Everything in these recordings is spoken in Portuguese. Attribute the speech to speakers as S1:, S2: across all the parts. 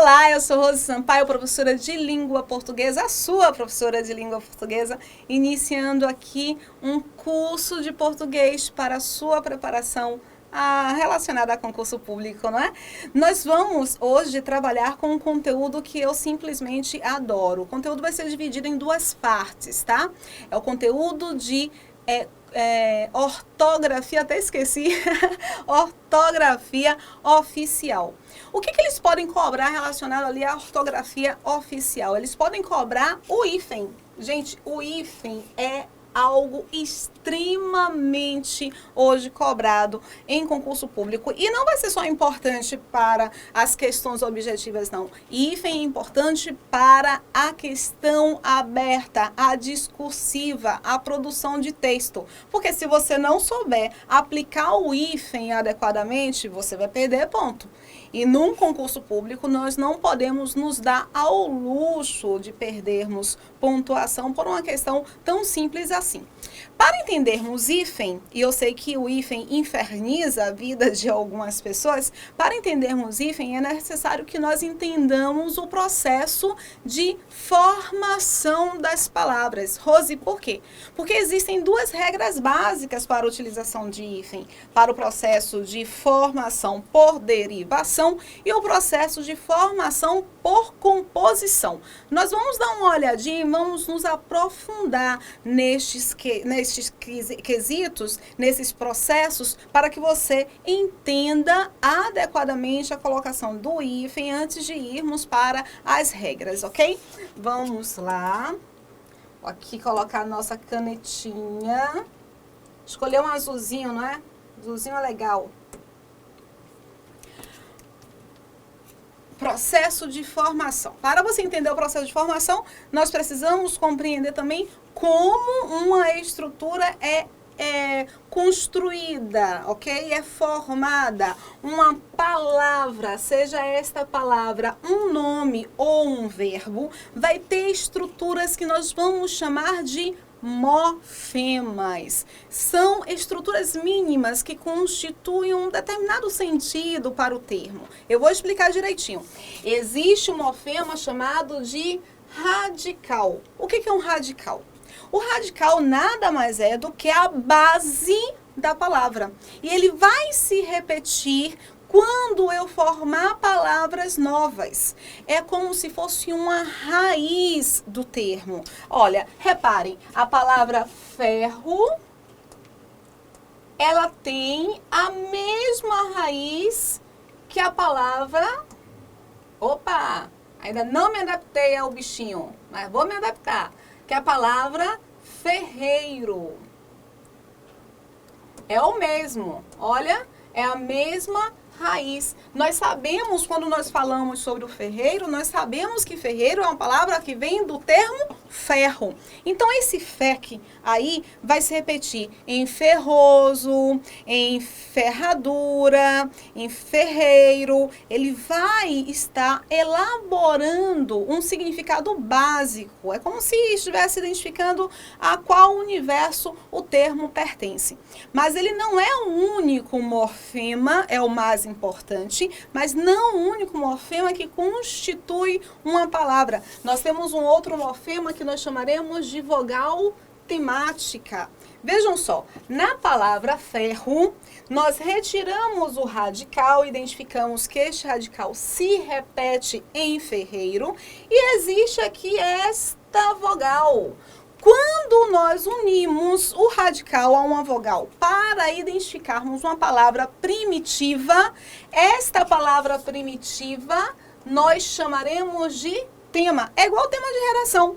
S1: Olá, eu sou Rose Sampaio, professora de língua portuguesa, a sua professora de língua portuguesa, iniciando aqui um curso de português para a sua preparação relacionada a concurso público, não é? Nós vamos hoje trabalhar com um conteúdo que eu simplesmente adoro. O conteúdo vai ser dividido em duas partes, tá? É o conteúdo de ortografia, até esqueci, ortografia oficial. O que eles podem cobrar relacionado ali à ortografia oficial? Eles podem cobrar o hífen. Gente, o hífen é algo extremamente hoje cobrado em concurso público. E não vai ser só importante para as questões objetivas, não. Hífen é importante para a questão aberta, a discursiva, a produção de texto. Porque se você não souber aplicar o hífen adequadamente, você vai perder ponto. E num concurso público, nós não podemos nos dar ao luxo de perdermos pontuação por uma questão tão simples assim. Para entendermos hífen, e eu sei que o hífen inferniza a vida de algumas pessoas, para entendermos hífen é necessário que nós entendamos o processo de formação das palavras. Rose, por quê? Porque existem duas regras básicas para a utilização de hífen, para o processo de formação por derivação e o processo de formação por composição. Nós vamos dar uma olhadinha e vamos nos aprofundar nestes quesitos, nesses processos, para que você entenda adequadamente a colocação do hífen antes de irmos para as regras, ok? Vamos lá. Vou aqui colocar a nossa canetinha. Escolher um azulzinho, não é? Azulzinho é legal. Processo de formação. Para você entender o processo de formação, nós precisamos compreender também como uma estrutura é construída, ok? É formada. Uma palavra, seja esta palavra um nome ou um verbo, vai ter estruturas que nós vamos chamar de morfemas. São estruturas mínimas que constituem um determinado sentido para o termo. Eu vou explicar direitinho. Existe um morfema chamado de radical. O que é um radical? O radical nada mais é do que a base da palavra. E ele vai se repetir quando eu formar palavras novas. É como se fosse uma raiz do termo. Olha, reparem, a palavra ferro, ela tem a mesma raiz que a palavra... Opa, ainda não me adaptei ao bichinho, mas vou me adaptar. Que é a palavra ferreiro. É o mesmo, olha, é a mesma raiz. Nós sabemos, quando nós falamos sobre o ferreiro, nós sabemos que ferreiro é uma palavra que vem do termo ferro. Então, esse fec aí vai se repetir em ferroso, em ferradura, em ferreiro. Ele vai estar elaborando um significado básico. É como se estivesse identificando a qual universo o termo pertence. Mas ele não é o único morfema, é o mais importante, mas não o único morfema que constitui uma palavra. Nós temos um outro morfema que nós chamaremos de vogal temática. Vejam só, na palavra ferro, nós retiramos o radical, identificamos que este radical se repete em ferreiro e existe aqui esta vogal. Quando nós unimos o radical a uma vogal para identificarmos uma palavra primitiva, esta palavra primitiva nós chamaremos de tema. É igual ao tema de redação.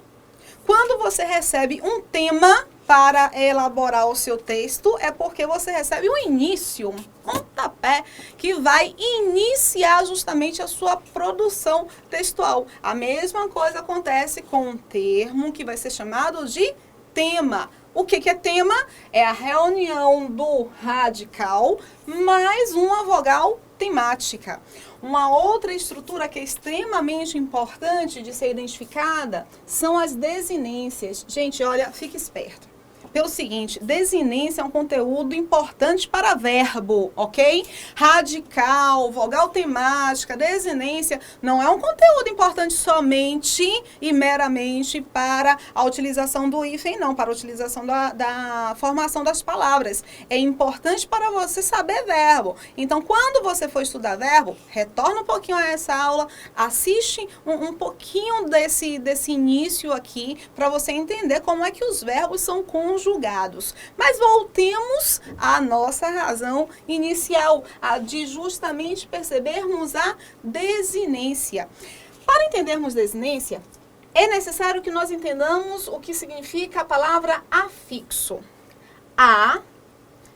S1: Quando você recebe um tema para elaborar o seu texto, é porque você recebe um início, um pontapé, que vai iniciar justamente a sua produção textual. A mesma coisa acontece com um termo que vai ser chamado de tema. O que é tema? É a reunião do radical mais uma vogal temática. Uma outra estrutura que é extremamente importante de ser identificada são as desinências. Gente, olha, fique esperto. pelo seguinte, desinência é um conteúdo importante para verbo, ok? Radical, vogal temática, desinência não é um conteúdo importante somente e meramente para a utilização do hífen, não, para a utilização da formação das palavras. É importante para você saber verbo. Então, quando você for estudar verbo, retorna um pouquinho a essa aula, assiste um pouquinho desse início aqui, para você entender como é que os verbos são conjugados. Mas voltemos à nossa razão inicial, a de justamente percebermos a desinência. Para entendermos desinência, é necessário que nós entendamos o que significa a palavra afixo. A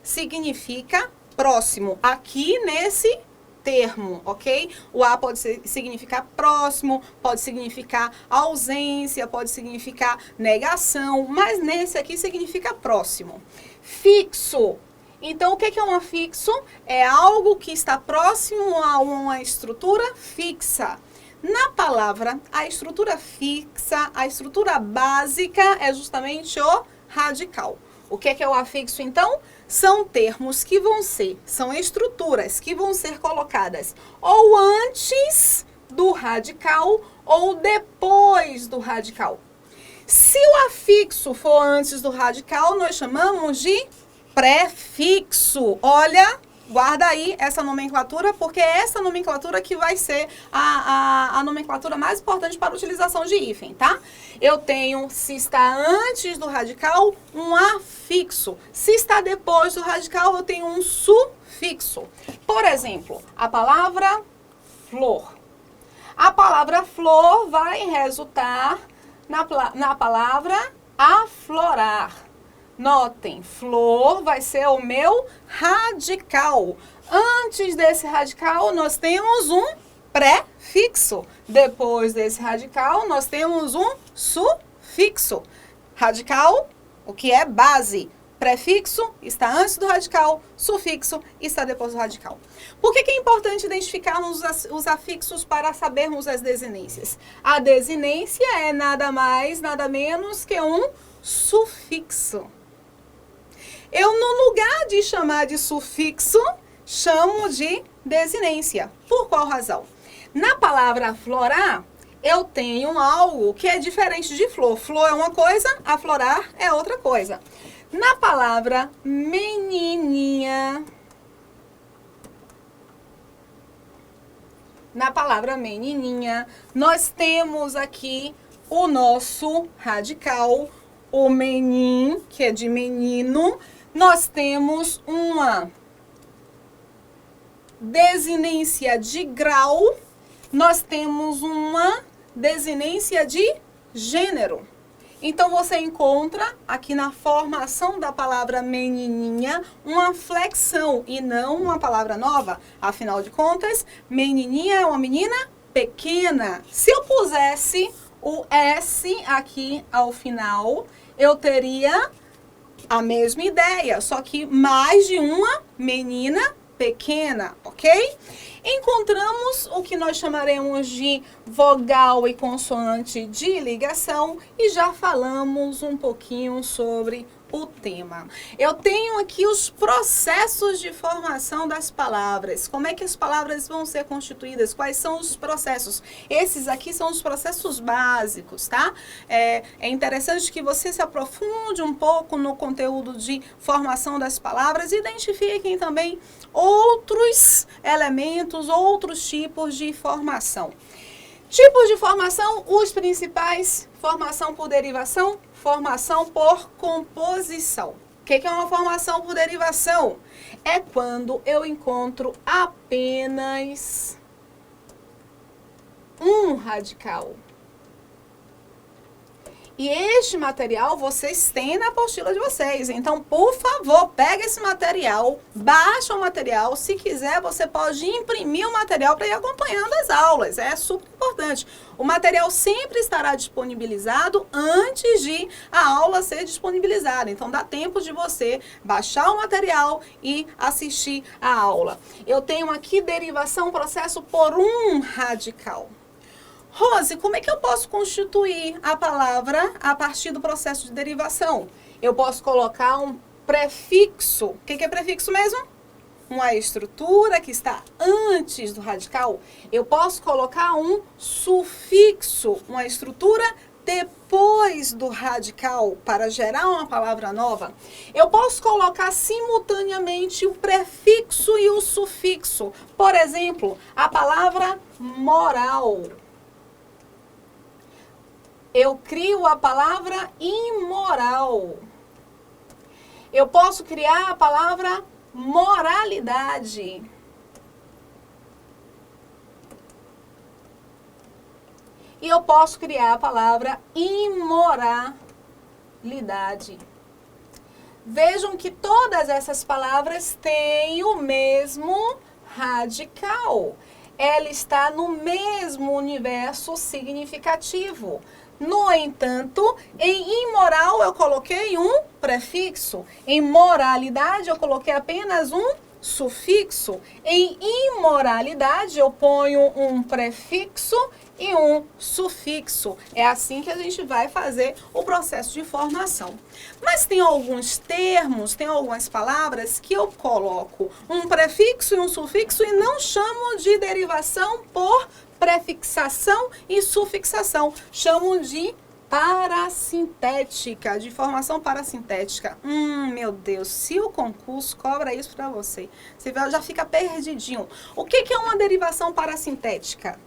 S1: significa próximo, aqui nesse termo, ok? O a pode significar próximo, pode significar ausência, pode significar negação, mas nesse aqui significa próximo. Fixo. Então, o que é um afixo? É algo que está próximo a uma estrutura fixa. Na palavra, a estrutura fixa, a estrutura básica é justamente o radical. O que é o afixo, então? São termos que são estruturas que vão ser colocadas ou antes do radical ou depois do radical. Se o afixo for antes do radical, nós chamamos de prefixo. Olha, guarda aí essa nomenclatura, porque é essa nomenclatura que vai ser a nomenclatura mais importante para a utilização de hífen, tá? Eu tenho, se está antes do radical, um afixo. Se está depois do radical, eu tenho um sufixo. Por exemplo, a palavra flor. A palavra flor vai resultar na palavra aflorar. Notem, flor vai ser o meu radical. Antes desse radical, nós temos um prefixo. Depois desse radical, nós temos um sufixo. Radical, o que é base. Prefixo está antes do radical, sufixo está depois do radical. Por que é importante identificarmos os afixos para sabermos as desinências? A desinência é nada mais, nada menos que um sufixo. Eu, no lugar de chamar de sufixo, chamo de desinência. Por qual razão? Na palavra aflorar, eu tenho algo que é diferente de flor. Flor é uma coisa, aflorar é outra coisa. Na palavra menininha, nós temos aqui o nosso radical, o menin, que é de menino. Nós temos uma desinência de grau, nós temos uma desinência de gênero. Então, você encontra aqui na formação da palavra menininha uma flexão e não uma palavra nova. Afinal de contas, menininha é uma menina pequena. Se eu pusesse o S aqui ao final, eu teria a mesma ideia, só que mais de uma menina pequena, ok? Encontramos o que nós chamaremos de vogal e consoante de ligação e já falamos um pouquinho sobre o tema. Eu tenho aqui os processos de formação das palavras. Como é que as palavras vão ser constituídas? Quais são os processos? Esses aqui são os processos básicos, tá? É interessante que você se aprofunde um pouco no conteúdo de formação das palavras e identifiquem também outros elementos, outros tipos de formação. Tipos de formação, os principais: formação por derivação, formação por composição. O que é uma formação por derivação? É quando eu encontro apenas um radical. E este material vocês têm na apostila de vocês. Então, por favor, pega esse material, baixa o material. Se quiser, você pode imprimir o material para ir acompanhando as aulas. É super importante. O material sempre estará disponibilizado antes de a aula ser disponibilizada. Então, dá tempo de você baixar o material e assistir a aula. Eu tenho aqui derivação, processo por um radical. Rose, como é que eu posso constituir a palavra a partir do processo de derivação? Eu posso colocar um prefixo. O que é prefixo mesmo? Uma estrutura que está antes do radical. Eu posso colocar um sufixo, uma estrutura depois do radical para gerar uma palavra nova. Eu posso colocar simultaneamente o prefixo e o sufixo. Por exemplo, a palavra moral. Eu crio a palavra imoral. Eu posso criar a palavra moralidade. E eu posso criar a palavra imoralidade. Vejam que todas essas palavras têm o mesmo radical. Ela está no mesmo universo significativo. No entanto, em imoral eu coloquei um prefixo. Em moralidade eu coloquei apenas um sufixo. Em imoralidade eu ponho um prefixo e um sufixo. É assim que a gente vai fazer o processo de formação. Mas tem alguns termos, tem algumas palavras que eu coloco um prefixo e um sufixo e não chamo de derivação por prefixação e sufixação. Chamo de parasintética, de formação parasintética. Meu Deus, se o concurso cobra isso para você, você já fica perdidinho. O que é uma derivação parasintética?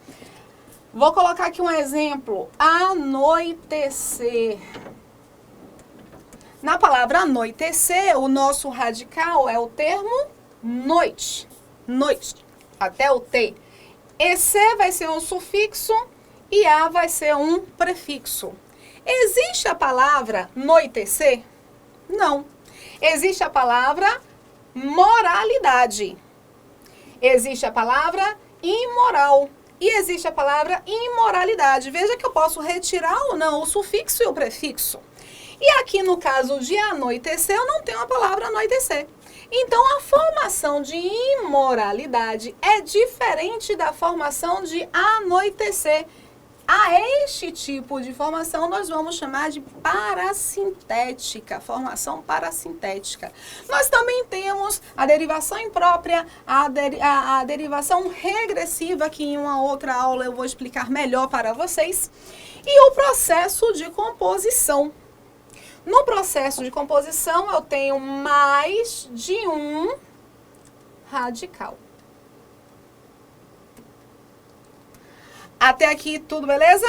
S1: Vou colocar aqui um exemplo. Anoitecer. Na palavra anoitecer, o nosso radical é o termo noite. Noite. Até o T. EC vai ser um sufixo e A vai ser um prefixo. Existe a palavra noitecer? Não. Existe a palavra moralidade. Existe a palavra imoral. E existe a palavra imoralidade. Veja que eu posso retirar ou não o sufixo e o prefixo. E aqui no caso de anoitecer, eu não tenho a palavra anoitecer. Então, a formação de imoralidade é diferente da formação de anoitecer. A este tipo de formação nós vamos chamar de parasintética, formação parasintética. Nós também temos a derivação imprópria, a derivação regressiva, que em uma outra aula eu vou explicar melhor para vocês, e o processo de composição. No processo de composição eu tenho mais de um radical. Até aqui tudo beleza?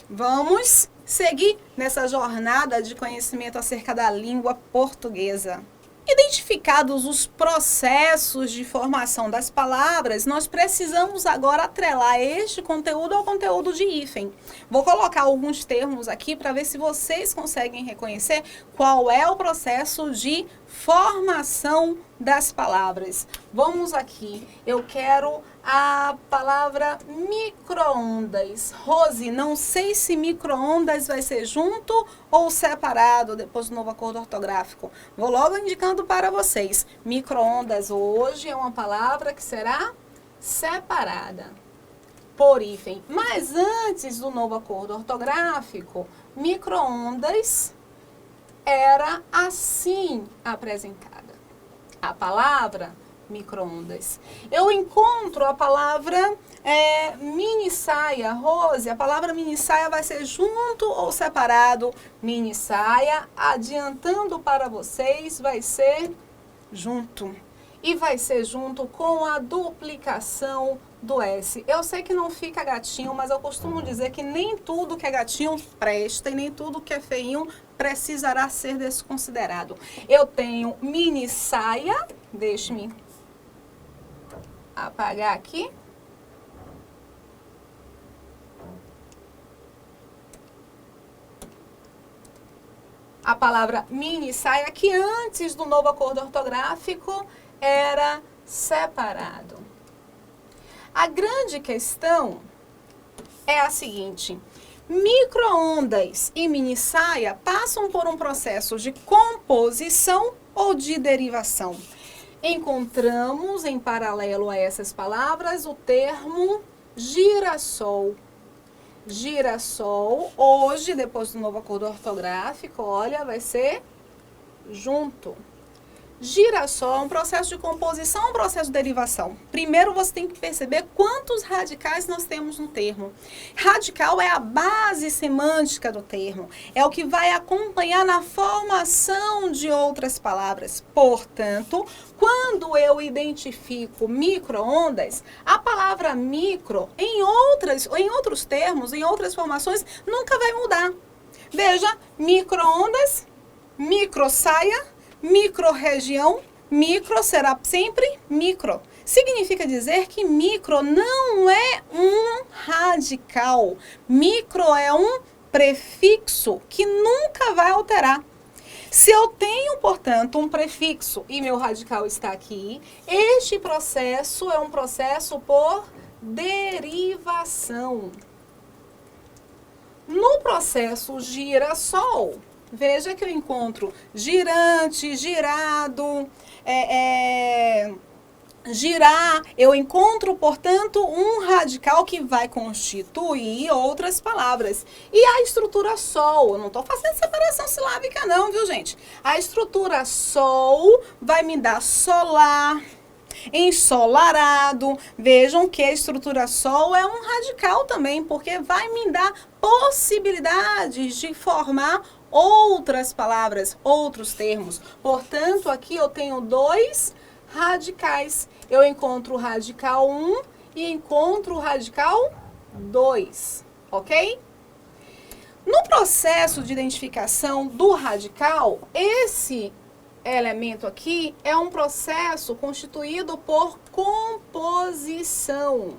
S1: Vamos seguir nessa jornada de conhecimento acerca da língua portuguesa. Identificados os processos de formação das palavras, nós precisamos agora atrelar este conteúdo ao conteúdo de hífen. Vou colocar alguns termos aqui para ver se vocês conseguem reconhecer qual é o processo de formação das palavras. Vamos aqui, eu quero a palavra micro-ondas. Rose, não sei se micro-ondas vai ser junto ou separado depois do novo acordo ortográfico. Vou logo indicando para vocês. Micro-ondas hoje é uma palavra que será separada por hífen. Mas antes do novo acordo ortográfico, micro-ondas era assim apresentada. A palavra micro-ondas. Eu encontro a palavra mini saia. Rose, a palavra mini saia vai ser junto ou separado? Mini saia, adiantando para vocês, vai ser junto. E vai ser junto com a duplicação do S. Eu sei que não fica gatinho, mas eu costumo dizer que nem tudo que é gatinho presta e nem tudo que é feinho precisará ser desconsiderado. Eu tenho mini saia, deixe-me apagar aqui. A palavra mini saia, que antes do novo acordo ortográfico era separado. A grande questão é a seguinte: micro-ondas e mini saia passam por um processo de composição ou de derivação. Encontramos em paralelo a essas palavras o termo girassol. Girassol, hoje, depois do novo acordo ortográfico, olha, vai ser junto. Girassol é um processo de composição, um processo de derivação. Primeiro você tem que perceber quantos radicais nós temos no termo. Radical é a base semântica do termo, é o que vai acompanhar na formação de outras palavras. Portanto, quando eu identifico micro-ondas, a palavra micro, em outros termos, em outras formações, nunca vai mudar. Veja, micro-ondas, micro-saia, micro-região, micro será sempre micro. Significa dizer que micro não é um radical. Micro é um prefixo que nunca vai alterar. Se eu tenho, portanto, um prefixo e meu radical está aqui, este processo é um processo por derivação. No processo girassol, veja que eu encontro girante, girado, girar. Eu encontro, portanto, um radical que vai constituir outras palavras. E a estrutura sol, eu não estou fazendo separação silábica não, viu, gente? A estrutura sol vai me dar solar, ensolarado. Vejam que a estrutura sol é um radical também, porque vai me dar possibilidades de formar outras palavras, outros termos. Portanto, aqui eu tenho dois radicais. Eu encontro o radical 1 e encontro o radical 2, ok? No processo de identificação do radical, esse elemento aqui é um processo constituído por composição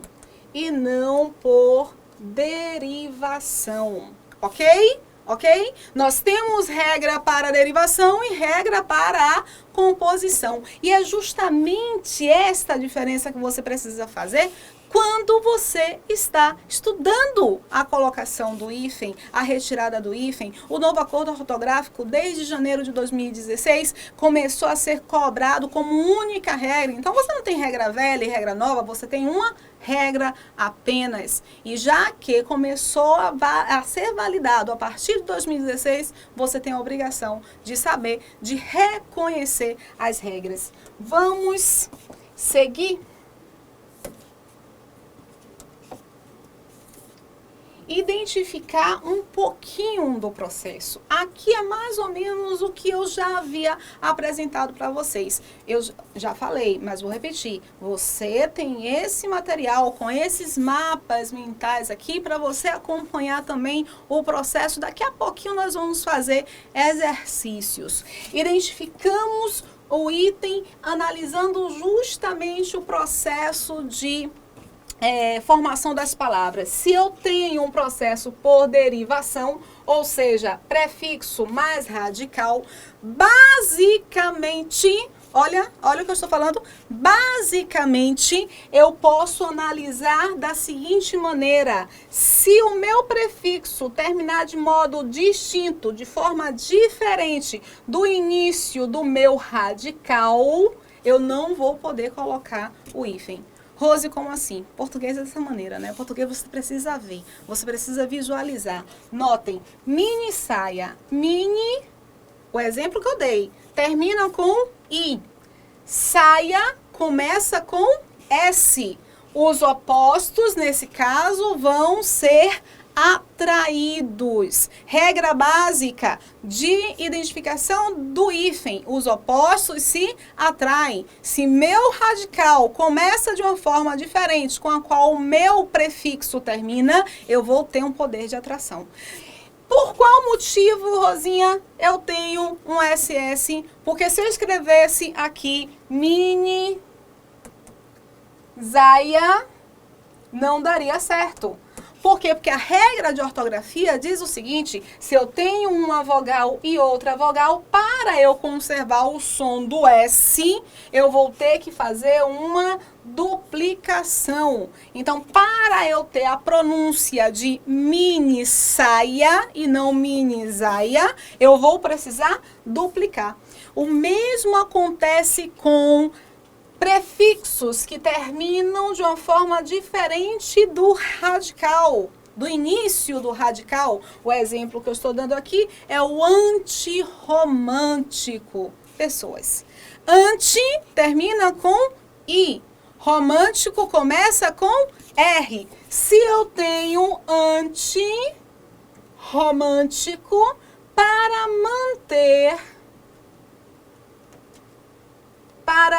S1: e não por derivação, ok? Ok? Nós temos regra para a derivação e regra para a composição. E é justamente esta diferença que você precisa fazer quando você está estudando a colocação do hífen, a retirada do hífen. O novo acordo ortográfico, desde janeiro de 2016, começou a ser cobrado como única regra. Então, você não tem regra velha e regra nova, você tem uma regra apenas. E já que começou a ser validado a partir de 2016, você tem a obrigação de saber, de reconhecer as regras. Vamos seguir. Identificar um pouquinho do processo. Aqui é mais ou menos o que eu já havia apresentado para vocês. Eu já falei, mas vou repetir. Você tem esse material com esses mapas mentais aqui para você acompanhar também o processo. Daqui a pouquinho nós vamos fazer exercícios. Identificamos o item analisando justamente o processo de formação das palavras. Se eu tenho um processo por derivação, ou seja, prefixo mais radical, basicamente, olha o que eu estou falando, basicamente eu posso analisar da seguinte maneira: se o meu prefixo terminar de modo distinto, de forma diferente do início do meu radical, eu não vou poder colocar o hífen. Rose, como assim? Português é dessa maneira, né? Português você precisa ver, você precisa visualizar. Notem, mini saia, mini, o exemplo que eu dei, termina com I. Saia começa com S. Os opostos, nesse caso, vão ser atraídos. Regra básica de identificação do hífen: os opostos se atraem. Se meu radical começa de uma forma diferente com a qual o meu prefixo termina, eu vou ter um poder de atração. Por qual motivo, Rosinha, eu tenho um SS? Porque se eu escrevesse aqui mini saia, não daria certo. Por quê? Porque a regra de ortografia diz o seguinte: se eu tenho uma vogal e outra vogal, para eu conservar o som do S, eu vou ter que fazer uma duplicação. Então, para eu ter a pronúncia de mini saia e não mini saia, eu vou precisar duplicar. O mesmo acontece com prefixos que terminam de uma forma diferente do radical. do início do radical, o exemplo que eu estou dando aqui é o antirromântico. Pessoas. Anti termina com I. Romântico começa com R. Se eu tenho anti-romântico, para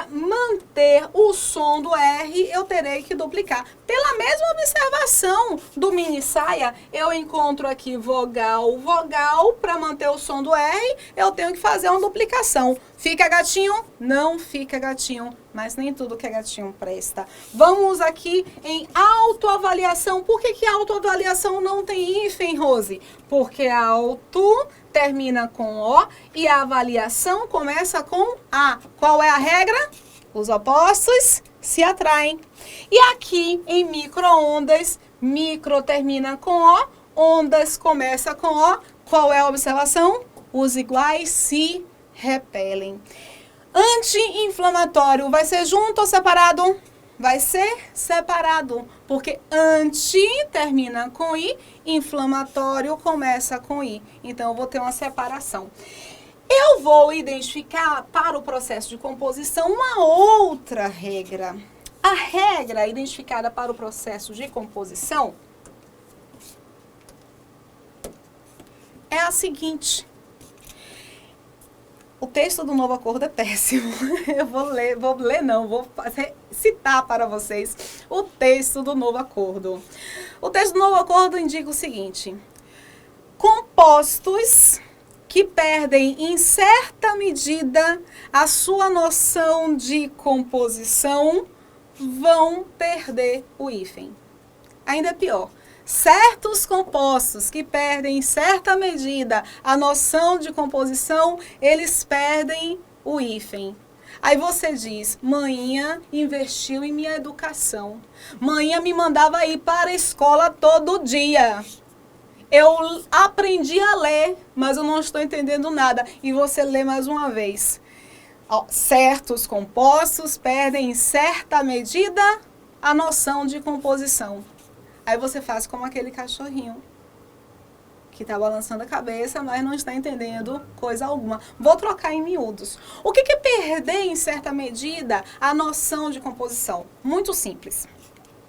S1: manter o som do R, eu terei que duplicar. Pela mesma observação do mini saia, eu encontro aqui vogal, vogal, para manter o som do R, eu tenho que fazer uma duplicação. Fica gatinho? Não fica gatinho, mas nem tudo que é gatinho presta. Vamos aqui em autoavaliação. Por que autoavaliação não tem hífen, Rose? Porque auto termina com O e a avaliação começa com A. Qual é a regra? Os opostos se atraem. E aqui em micro-ondas, micro termina com O, ondas começa com O. Qual é a observação? Os iguais se repelem. Anti-inflamatório vai ser junto ou separado? Vai ser separado, porque anti termina com I, inflamatório começa com I. Então, eu vou ter uma separação. Eu vou identificar para o processo de composição uma outra regra. A regra identificada para o processo de composição é a seguinte. O texto do Novo Acordo é péssimo. Eu vou citar para vocês o texto do Novo Acordo. O texto do Novo Acordo indica o seguinte: compostos que perdem em certa medida a sua noção de composição vão perder o hífen. Ainda é pior. Certos compostos que perdem em certa medida a noção de composição, eles perdem o hífen. Aí você diz, manhã investiu em minha educação. Manhã me mandava ir para a escola todo dia. Eu aprendi a ler, mas eu não estou entendendo nada. E você lê mais uma vez. Certos compostos perdem em certa medida a noção de composição. Aí você faz como aquele cachorrinho que está balançando a cabeça, mas não está entendendo coisa alguma. Vou trocar em miúdos. O que é perder, em certa medida, a noção de composição? Muito simples.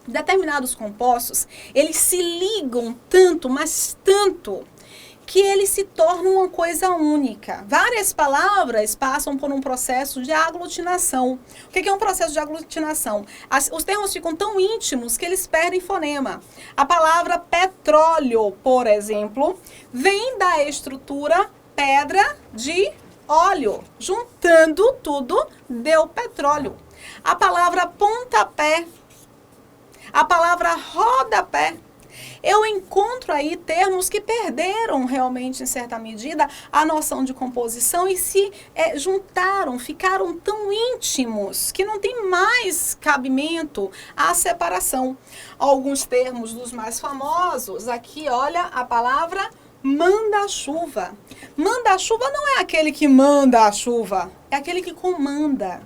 S1: Determinados compostos, eles se ligam tanto, mas tanto, que eles se tornam uma coisa única. Várias palavras passam por um processo de aglutinação. O que é um processo de aglutinação? Os termos ficam tão íntimos que eles perdem fonema. A palavra petróleo, por exemplo, vem da estrutura pedra de óleo. Juntando tudo, deu petróleo. A palavra pontapé, a palavra rodapé, eu encontro aí termos que perderam realmente, em certa medida, a noção de composição e se juntaram, ficaram tão íntimos que não tem mais cabimento à separação. Alguns termos dos mais famosos, aqui olha a palavra manda-chuva. Manda-chuva não é aquele que manda a chuva, é aquele que comanda.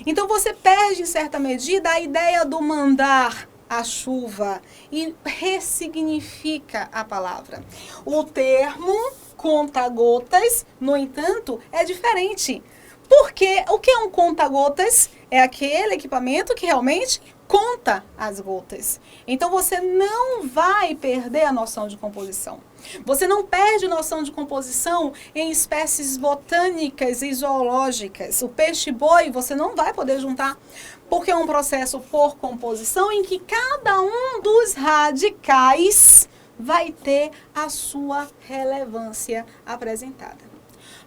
S1: Então você perde, em certa medida, a ideia do mandar a chuva e ressignifica a palavra. O termo conta-gotas, no entanto, é diferente. Porque o que é um conta-gotas? É aquele equipamento que realmente conta as gotas. Então você não vai perder a noção de composição. Você não perde noção de composição em espécies botânicas e zoológicas. O peixe-boi você não vai poder juntar, porque é um processo por composição em que cada um dos radicais vai ter a sua relevância apresentada.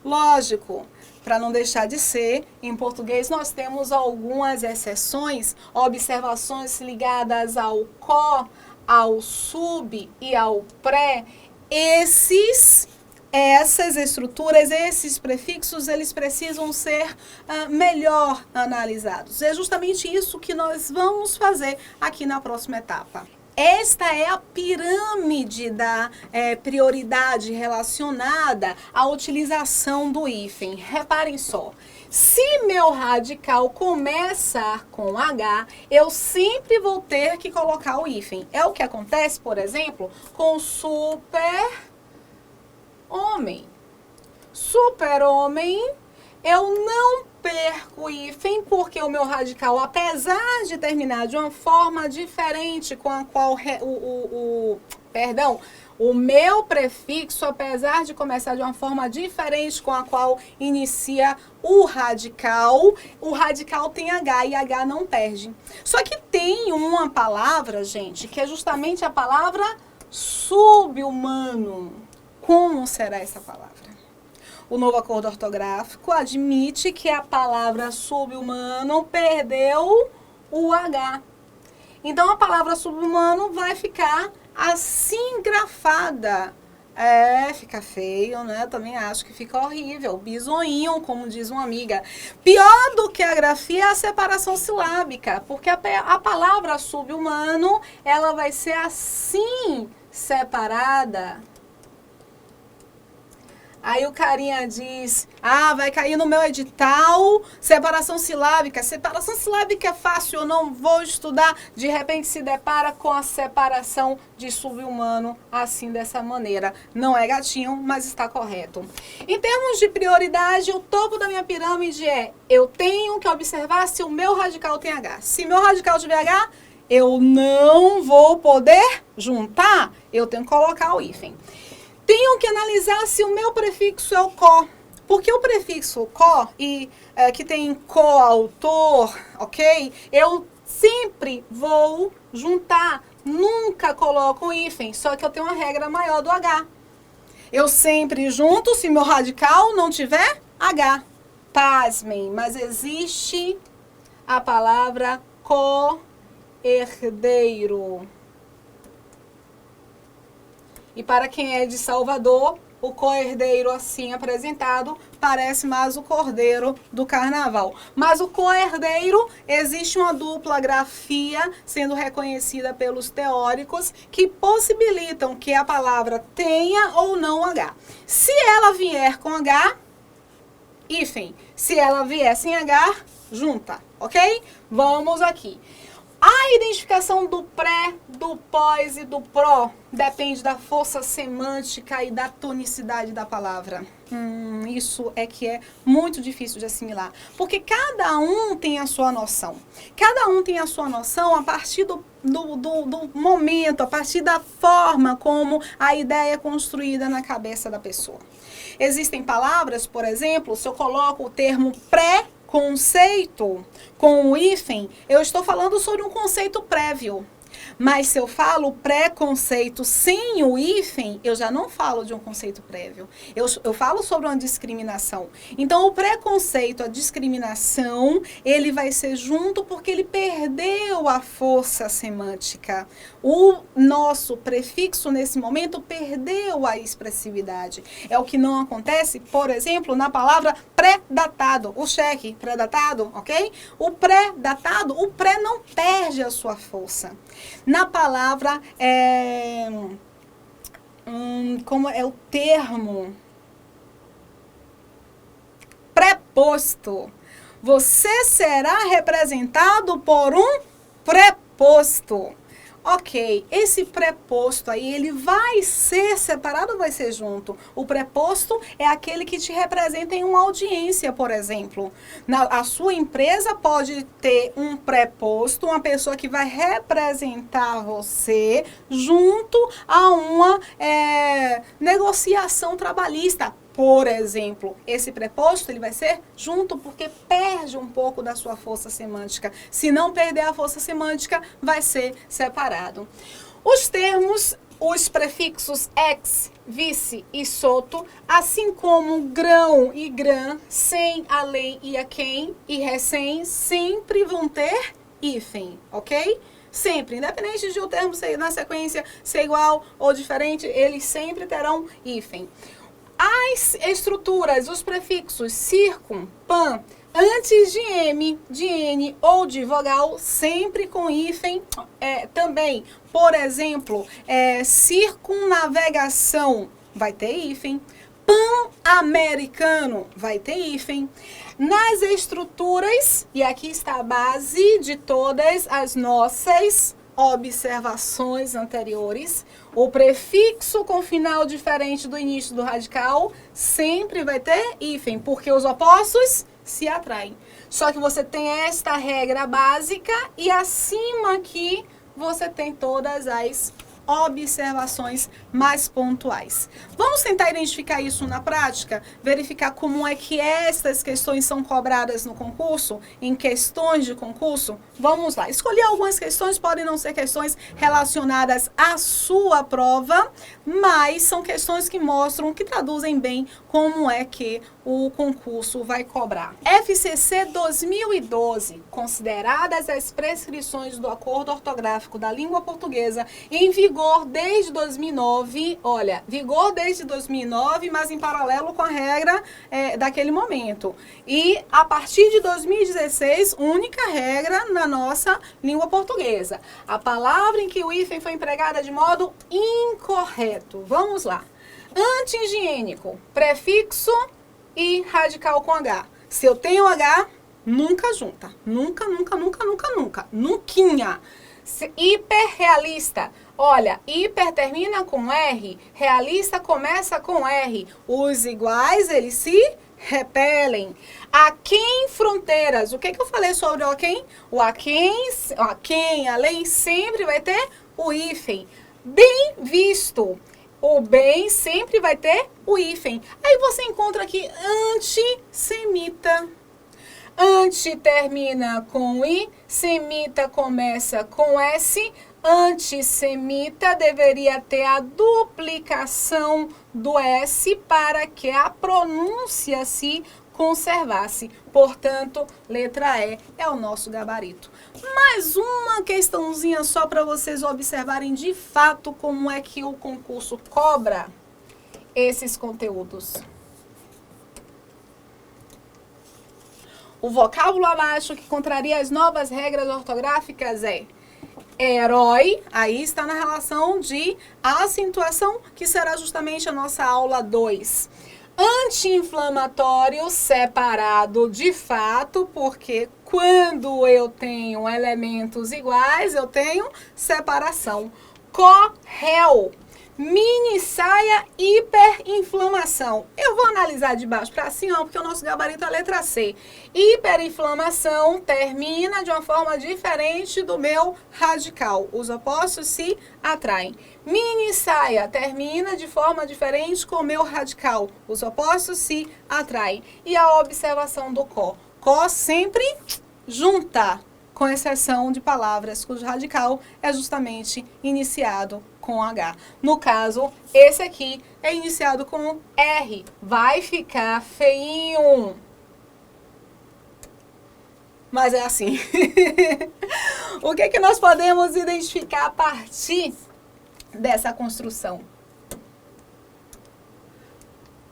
S1: Lógico, para não deixar de ser, em português nós temos algumas exceções, observações ligadas ao có, ao sub e ao pré. Essas estruturas, esses prefixos, eles precisam ser melhor analisados. É justamente isso que nós vamos fazer aqui na próxima etapa. Esta é a pirâmide da prioridade relacionada à utilização do hífen. Reparem só. Se meu radical começar com H, eu sempre vou ter que colocar o hífen. É o que acontece, por exemplo, com super-homem. Super-homem, eu não perco o hífen porque o meu radical, apesar de terminar de uma forma diferente com a qual o meu prefixo, apesar de começar de uma forma diferente com a qual inicia o radical tem H e H não perde. Só que tem uma palavra, gente, que é justamente a palavra sub-humano. Como será essa palavra? O novo acordo ortográfico admite que a palavra sub-humano perdeu o H. Então, a palavra sub-humano vai ficar assim grafada. Fica feio, né? Eu também acho que fica horrível. Bisonho, como diz uma amiga. Pior do que a grafia é a separação silábica, porque a palavra sub-humano, ela vai ser assim separada. Aí o carinha diz, vai cair no meu edital, separação silábica. Separação silábica é fácil, eu não vou estudar. De repente se depara com a separação de sub-humano assim, dessa maneira. Não é gatinho, mas está correto. Em termos de prioridade, o topo da minha pirâmide eu tenho que observar se o meu radical tem H. Se meu radical tiver H, eu não vou poder juntar, eu tenho que colocar o hífen. Tenho que analisar se o meu prefixo é o co, porque o prefixo co, que tem coautor, ok? Eu sempre vou juntar, nunca coloco o hífen, só que eu tenho uma regra maior do H. Eu sempre junto se meu radical não tiver H. Pasmem, mas existe a palavra co-herdeiro. E para quem é de Salvador, o co-herdeiro assim apresentado parece mais o cordeiro do carnaval. Mas o co-herdeiro, existe uma dupla grafia sendo reconhecida pelos teóricos que possibilitam que a palavra tenha ou não H. Se ela vier com H, hífen. Se ela vier sem H, junta, ok? Vamos aqui. A identificação do pré, do pós e do pró depende da força semântica e da tonicidade da palavra. Isso é que é muito difícil de assimilar, porque cada um tem a sua noção. Cada um tem a sua noção a partir do momento, a partir da forma como a ideia é construída na cabeça da pessoa. Existem palavras, por exemplo, se eu coloco o termo pré-conceito com o hífen, eu estou falando sobre um conceito prévio. Mas se eu falo preconceito sem o hífen, eu já não falo de um conceito prévio. Eu falo sobre uma discriminação. Então, o preconceito, a discriminação, ele vai ser junto porque ele perdeu a força semântica. O nosso prefixo, nesse momento, perdeu a expressividade. É o que não acontece, por exemplo, na palavra pré-datado. O cheque, pré-datado, ok? O pré-datado, o pré não perde a sua força. Na palavra, como é o termo? Preposto. Você será representado por um preposto. Ok, esse preposto aí, ele vai ser separado ou vai ser junto? O preposto é aquele que te representa em uma audiência, por exemplo. A sua empresa pode ter um preposto, uma pessoa que vai representar você junto a uma negociação trabalhista. Por exemplo, esse preposto ele vai ser junto porque perde um pouco da sua força semântica. Se não perder a força semântica, vai ser separado. Os termos, os prefixos ex, vice e soto, assim como grão e grã, sem, além e a quem e recém, sempre vão ter hífen, ok? Sempre, independente de o termo ser na sequência ser igual ou diferente, eles sempre terão hífen. As estruturas, os prefixos circum, pan, Antes de M, de N ou de vogal, sempre com hífen também. Por exemplo, circunnavegação vai ter hífen. Pan-americano vai ter hífen. Nas estruturas, e aqui está a base de todas as nossas observações anteriores, o prefixo com final diferente do início do radical sempre vai ter hífen, porque os opostos se atraem. Só que você tem esta regra básica e acima aqui você tem todas as observações mais pontuais. Vamos tentar identificar isso na prática, verificar como é que estas questões são cobradas no concurso, em questões de concurso? Vamos lá. Escolhi algumas questões, podem não ser questões relacionadas à sua prova, mas são questões que mostram, que traduzem bem como é que o concurso vai cobrar. FCC 2012, consideradas as prescrições do Acordo Ortográfico da Língua Portuguesa em vigor desde 2009, olha, vigor desde 2009, mas em paralelo com a regra daquele momento. E a partir de 2016, única regra na nossa língua portuguesa. A palavra em que o hífen foi empregada de modo incorreto. Vamos lá. Anti-higiênico, prefixo e radical com H. Se eu tenho H, nunca junta. Nunca, nunca, nunca, nunca, nunca. Nuquinha. Hiperrealista. Olha, hiper termina com R, realista começa com R. Os iguais, eles se repelem. Aquém fronteiras. O que eu falei sobre o aquém? O aquém, além, sempre vai ter o hífen. Bem visto. O bem sempre vai ter o hífen. Aí você encontra aqui antissemita. Anti termina com I, semita começa com S. Antissemita deveria ter a duplicação do S para que a pronúncia se conservasse. Portanto, letra E é o nosso gabarito. Mais uma questãozinha só para vocês observarem de fato como é que o concurso cobra esses conteúdos. O vocábulo abaixo que contraria as novas regras ortográficas é herói, aí está na relação de acentuação, que será justamente a nossa aula 2. Anti-inflamatório separado de fato, porque quando eu tenho elementos iguais, eu tenho separação. Corréu, mini saia, hiperinflamação. Eu vou analisar de baixo para cima, porque o nosso gabarito é a letra C. Hiperinflamação termina de uma forma diferente do meu radical. Os opostos se atraem. Mini saia termina de forma diferente com o meu radical. Os opostos se atraem. E a observação do có. Có sempre junta, com exceção de palavras cujo radical é justamente iniciado com H. No caso, esse aqui é iniciado com R. Vai ficar feinho. Mas é assim. O que nós podemos identificar a partir dessa construção?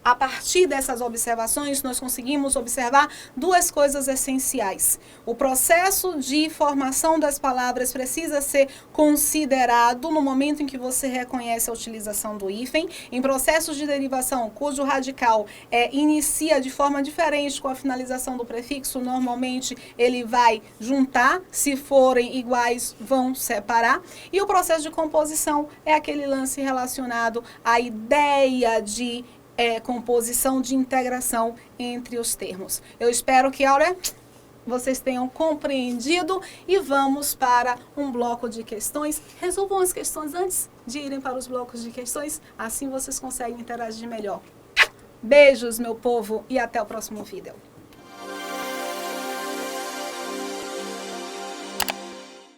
S1: A partir dessas observações, nós conseguimos observar duas coisas essenciais. O processo de formação das palavras precisa ser considerado no momento em que você reconhece a utilização do hífen. Em processos de derivação, cujo radical inicia de forma diferente com a finalização do prefixo, normalmente ele vai juntar, se forem iguais, vão separar. E o processo de composição é aquele lance relacionado à ideia de composição de integração entre os termos. Eu espero que, olha, vocês tenham compreendido e vamos para um bloco de questões. Resolvam as questões antes de irem para os blocos de questões, assim vocês conseguem interagir melhor. Beijos, meu povo, e até o próximo vídeo.